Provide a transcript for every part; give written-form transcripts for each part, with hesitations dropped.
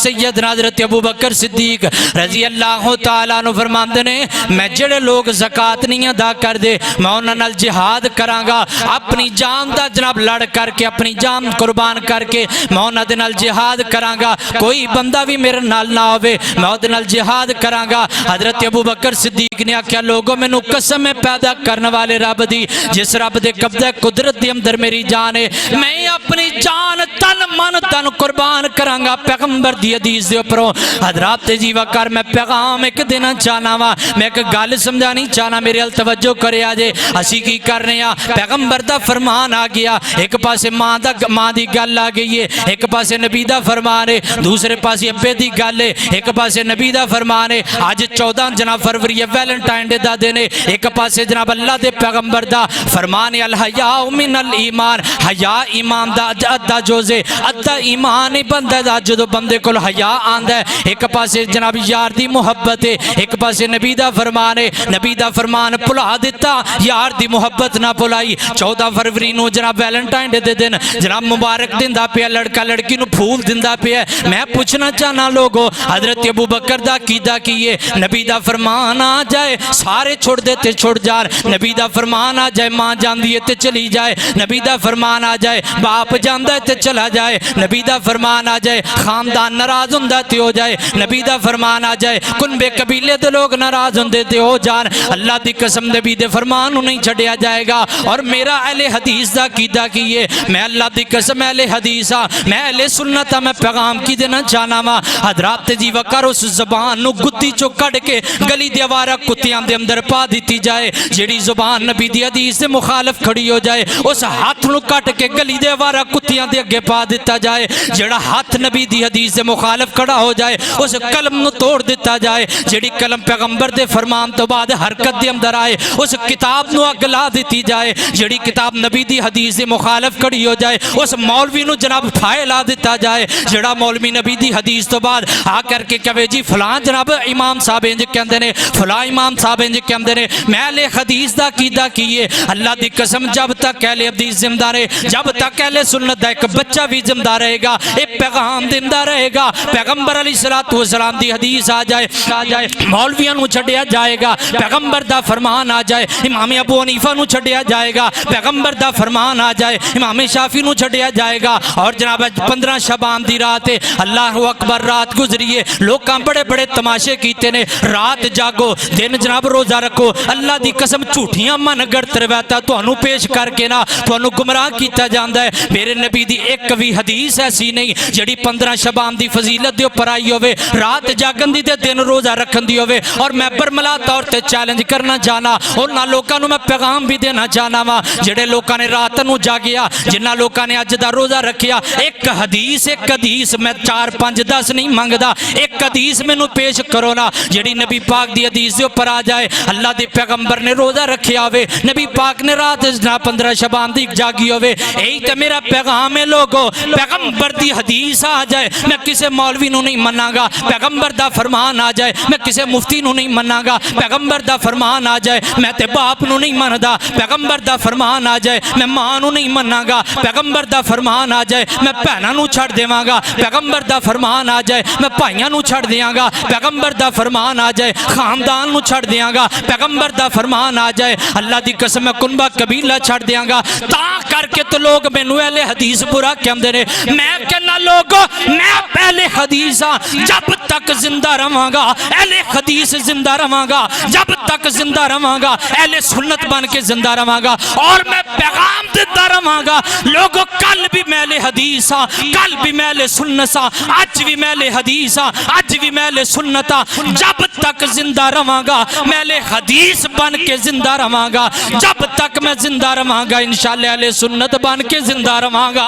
سیدنا حضرت ابو بکر صدیق رضی اللہ تعالیٰ عنہ فرماندے نے میں جڑے لوگ زکاة نہیں ادا کر دے میں انہاں نال جہاد کرانگا اپنی جان دا جناب لڑ کر کے اپنی جان قربان کر کے میں انہاں دے نال جہاد کرانگا کوئی بندہ بھی میرے نال نہ ہوئے میں انہاں دے نال جہاد کرانگا حضرت ابو بکر صدیق نے کیا لوگوں میں نو قسم پیدا کرنے والے رب دی جس رب دے قبضہ قدرت دی اندر میری جان ہے میں اپنی جان تن من تن قربان کرانگا پیغمبر دی حدیث دے اوپروں حضرات جی وقار میں پیغام ایک دینا چاہنا وا میں ایک گل سمجھانی چاہنا میرے ال توجہ کرے آجے اسی کی کرنے ہیں پیغمبر دا فرمان آ گیا ایک پاسے ماں دی گل آ گئی ہے ایک پاسے نبی دا فرمان ہے دوسرے پاسے ابے دی گل ہے ایک پاسے نبی دا فرمان ہے آج 14 جناب فروری ویلنٹائن ڈے دا دن ہے ایک پاسے جناب اللہ دے پیغمبر دا فرمان ہے الحیاء من الایمان حیاء ایمان دا ادھا جوزے ادھا ایمان بندہ دا جدو بندے کو حیاء آندہ ہے ایک پاسے جناب یار دی محبت ہے ایک پاسے نبی دا فرمان ہے نبی دا فرمان پلا دیتا یار دی محبت نہ پلائی 14 فروری نو جناب ویلنٹائن ڈے دے دن جناب مبارک دن دا پیا لڑکا لڑکی نو پھول دن دا پیا میں پوچھنا چاہنا لوگو حضرت ابو بکر دا کیدہ کیے نبی دا فرمان آ جائے سارے چھوڑ دیتے چھوڑ جار نبی دا فرمان آ جائے ماں جان دیے تے چلی جائے نبی دا فرمان آ جائے باپ جان دے تے چلا جائے نبی دا فرمان آ جائے خاندان ناراض ہوندہ تے ہو جائے نبی دا فرمان آ جائے کنبے قبیلے دے لوگ ناراض ہوندے تے ہو جان اللہ دی قسم نبی دے فرمان نہیں چھڑیا جائے گا اور میرا اہل حدیث دا کیدہ کیے میں اللہ دی قسم اہل حدیث میں اہل سنت میں پیغام کی دینا چاہنا وا حضرات جی وقار اس زبان نو گتی چو کڑ کے گلی دیوارہ کتیاں دے اندر پا دیتی جائے جیڑی زبان نبی دی حدیث سے مخالف کھڑی ہو جائے اس ہاتھ نو کٹ کے گلی دیوارہ کتیاں دے اگے پا دیتا جائے جیڑا ہاتھ نبی دی حدیث سے مخالف کھڑا ہو جائے اس قلم نو توڑ دیتا جائے جیڑی قلم پیغمبر دے فرمان تو بعد حرکت دے اندر آئے اس کتاب نو اگلا دیتی جائے جیڑی کتاب نبی دی حدیث سے مخالف کھڑی ہو جائے اس مولوی نو جناب پھائے لا دیتا جائے جیڑا مولوی نبی دی حدیث تو بعد آ کر کے کہے جی فلان جناب امام صاحب انج کہندے نے فلان امام صاحب انج کہندے نے میں اہل حدیث دا کیدہ کیے اللہ دی قسم جب تک اہل حدیث زندہ رہے جب تک اہل سنت دا ایک بچہ بھی زندہ رہے گا ایک پیغام زندہ رہے گا پیغمبر علیہ السلام دی حدیث آ جائے مولویاں نو چھڈیا جائے گا پیغمبر دا فرمان آ جائے امام ابو حنیفہ نو چھڈیا جائے گا پیغمبر دا فرمان آ جائے امام شافعی نو چھڈیا جائے گا اور جناب 15 شعبان دی رات ہے اللہ اکبر رات گزری ہے لوکاں بڑے بڑے تماشے کیتے نے رات جاگو دن جناب روزہ رکھو اللہ دی قسم جھوٹیاں من گڑت روایتاں تانوں پیش کر کے نا تانوں گمراہ کیتا جاندا ہے میرے نبی دی ایک بھی حدیث ایسی نہیں جڑی 15 شعبان دی فضیلت دے اوپر آئی ہوے رات جاگن دی تے دن روزہ رکھن دی ہوے اور میں برملا طور تے چیلنج کرنا چاہنا انہاں لوکاں نوں میں پیغام بھی دینا چاہنا وا جڑے لوکاں نے رات نوں جاگیا جنہاں لوکاں نے اج دا روزہ رکھیا ایک حدیث میں 4 5 10 نہیں منگدا ایک حدیث مینوں پیش کرو نا جڑی نبی پاک دی حدیث دے اوپر آ جائے اللہ دے پیغمبر نے روزہ رکھیا ہوے نبی پاک نے رات 15 شعبان دی جاگی ہوے یہی تے میرا پیغام ہے لوگو پیغمبر دی حدیث آ جائے میں کسے مولوی نوں نہیں مناں گا پیغمبر دا فرمان آ جائے میں کسے مفتی نوں نہیں مناں گا پیغمبر دا فرمان آ جائے میں تے باپ نوں نہیں مندا پیغمبر دا فرمان آ جائے میں ماں نوں نہیں مناں گا پیغمبر دا فرمان آ جائے میں بہناں نوں چھڑ دیواں گا پیغمبر دا فرمان آ جائے میں بھائیاں نوں چھڑ دیاں گا پیغمبر دا فرمان آ جائے خاندان نوں چھڑ دیاں گا پیغمبر دا فرمان آ جائے اللہ دی قسم میں کنبہ قبیلہ چھڑ دیاں گا تا کر کے تو لوگ مینوں اہل حدیث برا کہندے نے میں کہنا لوگو میں اہل حدیث ہاں جب تک زندہ رہاں گا اہل حدیث زندہ رہاں گا جب تک زندہ رہاں گا اہل سنت بن کے زندہ رہاں گا اور میں پیغام دیتا رہاں گا لوگو کل بھی میں اہل حدیث ہاں کل بھی میں اہل سنت ہاں آج بھی میں اہل حدیث ہاں آج بھی میں اہل سنت ہاں جب تک زندہ رہاں گا میں اہل حدیث بن کے زندہ رہاں گا جب تک میں زندہ رہاں گا انشاءاللہ اہل سنت بن کے زندہ رہاں گا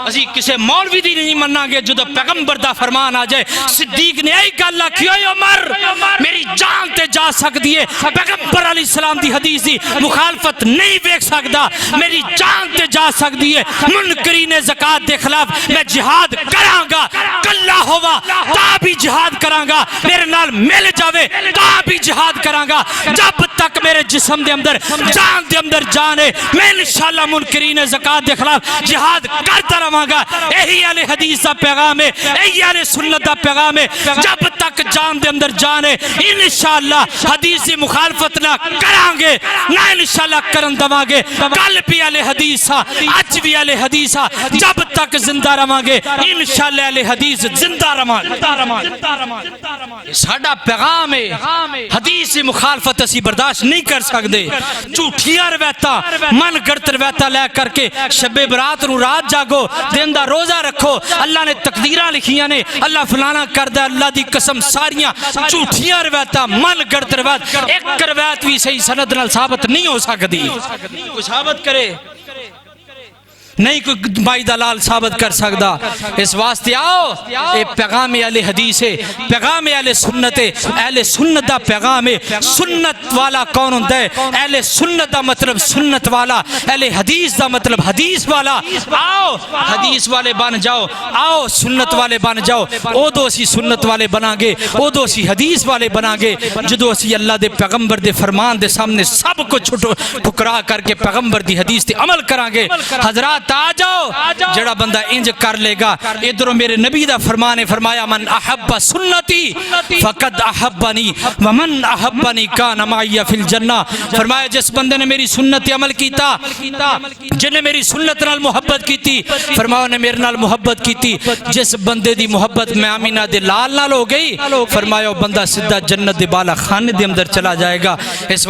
اسی کسے مولوی دی نہیں مننا گے جدو پیغمبر دا فرمان آ جائے صدیق نے ایک گل آکھی ہوئے عمر میری جان تے جا سکتی ہے پیغمبر علیہ السلام دی حدیث دی مخالفت نہیں دیکھ سکتا میری جان تے جا سکتی ہے منکرین زکاة دے خلاف میں جہاد کراں گا کلا ہووا تا بھی جہاد کرانگا، میرے نال مل جاوے تا بھی جہاد کرانگا، جب تک میرے جسم دے اندر جان دے اندر جان ہے میں انشاءاللہ منکرین زکات دے خلاف جہاد کرتا رہاں۔ یہی اہل حدیث دا پیغام ہے، یہی اہل سنت دا پیغام ہے، جب تک جان دے اندر جان ہے انشاءاللہ حدیث سے مخالفت نہ کرانگے، نہ انشاءاللہ کرن دواں گے۔ کل بھی اہل حدیث ہاں، آج بھی اہل حدیث ہاں، جب تک زندہ رہاں گے انشاءاللہ اہل حدیث زندہ رہاں گے۔ ساڈا پیغام ہے، حدیث سے مخالفت اسی برداشت نہیں کر سکتے۔ جھوٹیاں روایتاں من گڑت روایتاں لے کر کے شب برات نو رات جاگو، دن دا روزہ رکھو، اللہ نے تقدیراں لکھیاں نے، اللہ فلانا کردہ، اللہ دی قسم ساریاں جھوٹیاں روایتاں من گڑت روایت، ایک روایت بھی صحیح سند نال ثابت نہیں ہو سکتی۔ کوئی ثابت کرے نہیں، کوئی بائی دلال ثابت کر سکتا۔ اس واسطے آؤ، اے پیغام اہل حدیث ہے، پیغام اہل سنت ہے، اہل سنت دا پیغام ہے۔ سنت والا کون ہوتا ہے؟ اہل سنت دا مطلب سنت والا، اہل حدیث دا مطلب حدیث والا۔ آؤ حدیث والے بن جاؤ، آؤ سنت والے بن جاؤ، او دو اسی سنت والے بنا گے، او دو اسی حدیث والے بنا گے، جدو اسی اللہ دے پیغمبر دے فرمان دے سامنے سب کو ٹھکرا کر کے پیغمبر دی حدیث تے عمل کران گے۔ حضرات آ جاؤ، جڑا بندہ انج کر لے گا، ادھروں میرے نبی دا فرمان ہے، فرمایا من احب سنتی فقد احبنی ومن احبنی کان معی فی الجنہ۔ فرمایا جس بندے نے میری سنت عمل کیتا، جن نے میری سنت نال محبت کیتی، فرمایا نے میرے نال محبت کیتی۔ جس بندے دی محبت میں آمینہ دے لال نال ہو گئی، فرمایا بندہ سدھا جنت دے بالا خانے دے اندر چلا جائے گا۔ اس